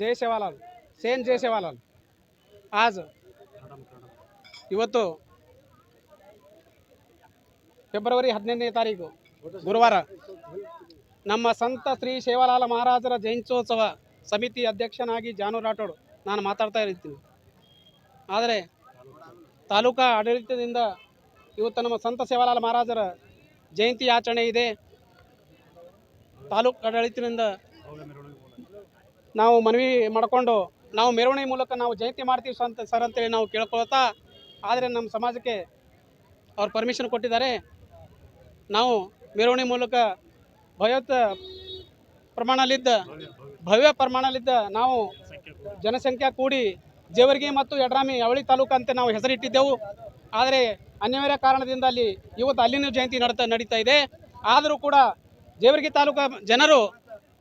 ಜೈ ಸೇವಾಲಾಲ್ ಸೇನ್ ಜೈ ಸೇವಾಲಾಲ್ आज ಇವತ್ತು ಫೆಬ್ರವರಿ 15ನೇ ತಾರೀಕು ಗುರುವಾರ ನಮ್ಮ ಸಂತ ಶ್ರೀ ಸೇವಾಲಾಲ್ ಮಹಾರಾಜರ ಜಯಂತ್ಯೋತ್ಸವ ಸಮಿತಿ ಅಧ್ಯಕ್ಷನಾಗಿ ಜಾನು ರಾಠೋಡ್ ನಾನು ಮಾತಾಡ್ತಾ ಇರ್ತೀನಿ. ಆದರೆ ತಾಲೂಕಾ ಆಡಳಿತದಿಂದ ಇವತ್ತು ನಮ್ಮ ಸಂತ ಸೇವಾಲಾಲ್ ಮಹಾರಾಜರ ಜಯಂತಿ ಆಚರಣೆ ಇದೆ. ತಾಲೂಕು ಆಡಳಿತದಿಂದ ನಾವು ಮನವಿ ಮಾಡಿಕೊಂಡು ನಾವು ಮೆರವಣಿಗೆ ಮೂಲಕ ನಾವು ಜಯಂತಿ ಮಾಡ್ತೀವಿ ಸರ್ ಅಂತೇಳಿ ನಾವು ಕೇಳ್ಕೊಳ್ತಾ, ಆದರೆ ನಮ್ಮ ಸಮಾಜಕ್ಕೆ ಅವ್ರು ಪರ್ಮಿಷನ್ ಕೊಟ್ಟಿದ್ದಾರೆ. ನಾವು ಮೆರವಣಿಗೆ ಮೂಲಕ ಭವ್ಯ ಪ್ರಮಾಣಲಿದ್ದ ನಾವು ಜನಸಂಖ್ಯೆ ಕೂಡಿ ಜೇವರ್ಗಿ ಮತ್ತು ಯಡ್ರಾಮಿ ಅವಳಿ ತಾಲೂಕು ಅಂತ ನಾವು ಹೆಸರಿಟ್ಟಿದ್ದೆವು. ಆದರೆ ಅನಿವಾರ್ಯ ಕಾರಣದಿಂದ ಇವತ್ತು ಅಲ್ಲಿನ ಜಯಂತಿ ನಡೀತಾ ಇದೆ. ಆದರೂ ಕೂಡ ಜೇವರ್ಗಿ ತಾಲೂಕು ಜನರು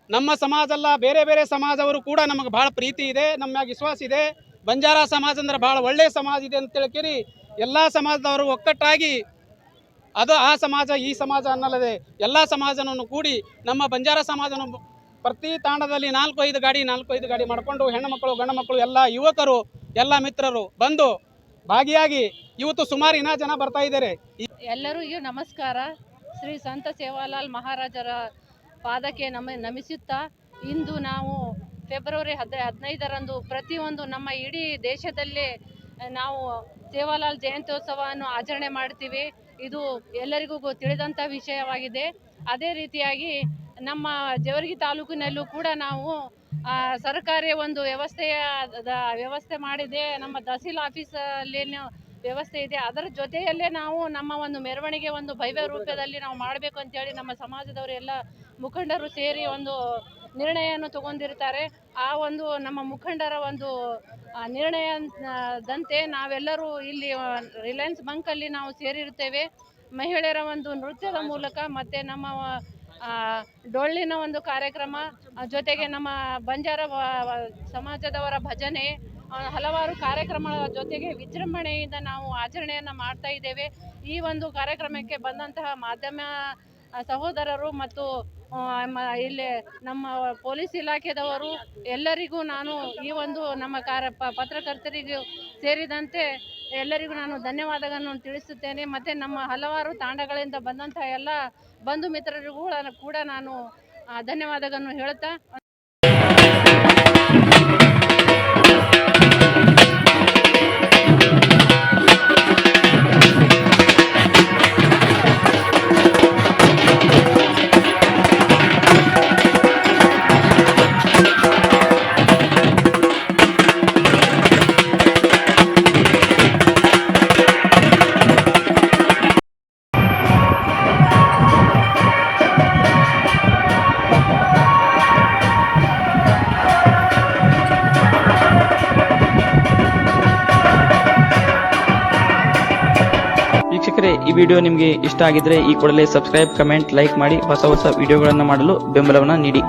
ನಮ್ಮ ಸಮಾಜ ಅಲ್ಲ, ಬೇರೆ ಬೇರೆ ಸಮಾಜವರು ಕೂಡ ನಮಗೆ ಭಾಳ ಪ್ರೀತಿ ಇದೆ, ನಮ್ಮ ಮ್ಯಾಗ ವಿಶ್ವಾಸ ಇದೆ. ಬಂಜಾರ ಸಮಾಜ ಅಂದ್ರೆ ಭಾಳ ಒಳ್ಳೆಯ ಸಮಾಜ ಇದೆ ಅಂತ ತಿಳ್ಕೇರಿ ಎಲ್ಲ ಸಮಾಜದವರು ಒಕ್ಕಟ್ಟಾಗಿ ಅದು ಆ ಸಮಾಜ ಈ ಸಮಾಜ ಅನ್ನಲ್ಲದೆ ಎಲ್ಲ ಸಮಾಜನನ್ನು ಕೂಡಿ ನಮ್ಮ ಬಂಜಾರ ಸಮಾಜವನ್ನು ಪ್ರತಿ ತಾಂಡದಲ್ಲಿ 4-5 ಗಾಡಿ ಮಾಡಿಕೊಂಡು ಹೆಣ್ಣು ಮಕ್ಕಳು ಗಂಡು ಮಕ್ಕಳು ಎಲ್ಲ ಯುವಕರು ಎಲ್ಲ ಮಿತ್ರರು ಬಂದು ಭಾಗಿಯಾಗಿ ಇವತ್ತು ಸುಮಾರು ಇನ್ನ ಜನ ಬರ್ತಾ ಇದ್ದಾರೆ. ಎಲ್ಲರಿಗೂ ನಮಸ್ಕಾರ. ಶ್ರೀ ಸಂತ ಸೇವಾಲಾಲ್ ಮಹಾರಾಜರ ಪಾದಕ್ಕೆ ನಮಿಸುತ್ತಾ ಇಂದು ನಾವು ಫೆಬ್ರವರಿ 15ರಂದು ಪ್ರತಿಯೊಂದು ನಮ್ಮ ಇಡೀ ದೇಶದಲ್ಲೇ ನಾವು ಸೇವಾಲಾಲ್ ಜಯಂತ್ಯೋತ್ಸವವನ್ನು ಆಚರಣೆ ಮಾಡ್ತೀವಿ. ಇದು ಎಲ್ಲರಿಗೂ ತಿಳಿದಂಥ ವಿಷಯವಾಗಿದೆ. ಅದೇ ರೀತಿಯಾಗಿ ನಮ್ಮ ಜೇವರ್ಗಿ ತಾಲೂಕಿನಲ್ಲೂ ಕೂಡ ನಾವು ಸರ್ಕಾರಿ ಒಂದು ವ್ಯವಸ್ಥೆ ಮಾಡಿದೆ. ನಮ್ಮ ತಹಸೀಲ್ ಆಫೀಸಲ್ಲೇನು ವ್ಯವಸ್ಥೆ ಇದೆ, ಅದರ ಜೊತೆಯಲ್ಲೇ ನಾವು ನಮ್ಮ ಒಂದು ಮೆರವಣಿಗೆ ಒಂದು ಭವ್ಯ ರೂಪದಲ್ಲಿ ನಾವು ಮಾಡಬೇಕು ಅಂತೇಳಿ ನಮ್ಮ ಸಮಾಜದವರು ಎಲ್ಲ ಮುಖಂಡರು ಸೇರಿ ಒಂದು ನಿರ್ಣಯವನ್ನು ತಗೊಂಡಿರ್ತಾರೆ. ಆ ಒಂದು ನಮ್ಮ ಮುಖಂಡರ ಒಂದು ನಿರ್ಣಯದಂತೆ ನಾವೆಲ್ಲರೂ ಇಲ್ಲಿ ರಿಲಯನ್ಸ್ ಬಂಕಲ್ಲಿ ನಾವು ಸೇರಿರ್ತೇವೆ. ಮಹಿಳೆಯರ ಒಂದು ನೃತ್ಯದ ಮೂಲಕ ಮತ್ತು ನಮ್ಮ ಡೊಳ್ಳಿನ ಒಂದು ಕಾರ್ಯಕ್ರಮ ಜೊತೆಗೆ ನಮ್ಮ ಬಂಜಾರ ಸಮಾಜದವರ ಭಜನೆ ಹಲವಾರು ಕಾರ್ಯಕ್ರಮಗಳ ಜೊತೆಗೆ ವಿಜೃಂಭಣೆಯಿಂದ ನಾವು ಆಚರಣೆಯನ್ನು ಮಾಡ್ತಾ ಇದ್ದೇವೆ. ಈ ಒಂದು ಕಾರ್ಯಕ್ರಮಕ್ಕೆ ಬಂದಂತಹ ಮಾಧ್ಯಮ ಸಹೋದರರು ಮತ್ತು ಇಲ್ಲಿ ನಮ್ಮ ಪೊಲೀಸ್ ಇಲಾಖೆದವರು ಎಲ್ಲರಿಗೂ ನಾನು ಈ ಒಂದು ನಮ್ಮ ಪತ್ರಕರ್ತರಿಗೂ ಸೇರಿದಂತೆ ಎಲ್ಲರಿಗೂ ನಾನು ಧನ್ಯವಾದಗಳನ್ನು ತಿಳಿಸುತ್ತೇನೆ. ಮತ್ತು ನಮ್ಮ ಹಲವಾರು ತಾಂಡಗಳಿಂದ ಬಂದಂಥ ಎಲ್ಲ ಬಂಧು ಮಿತ್ರರಿಗೂ ಕೂಡ ನಾನು ಧನ್ಯವಾದಗಳನ್ನು ಹೇಳುತ್ತಾ ಈ ವಿಡಿಯೋ ನಿಮಗೆ ಇಷ್ಟ ಆಗಿದ್ರೆ ಈ ಕೂಡಲೇ ಸಬ್ಸ್ಕ್ರೈಬ್, ಕಮೆಂಟ್, ಲೈಕ್ ಮಾಡಿ ಹೊಸ ವಿಡಿಯೋಗಳನ್ನು ಮಾಡಲು ಬೆಂಬಲವನ್ನು ನೀಡಿ.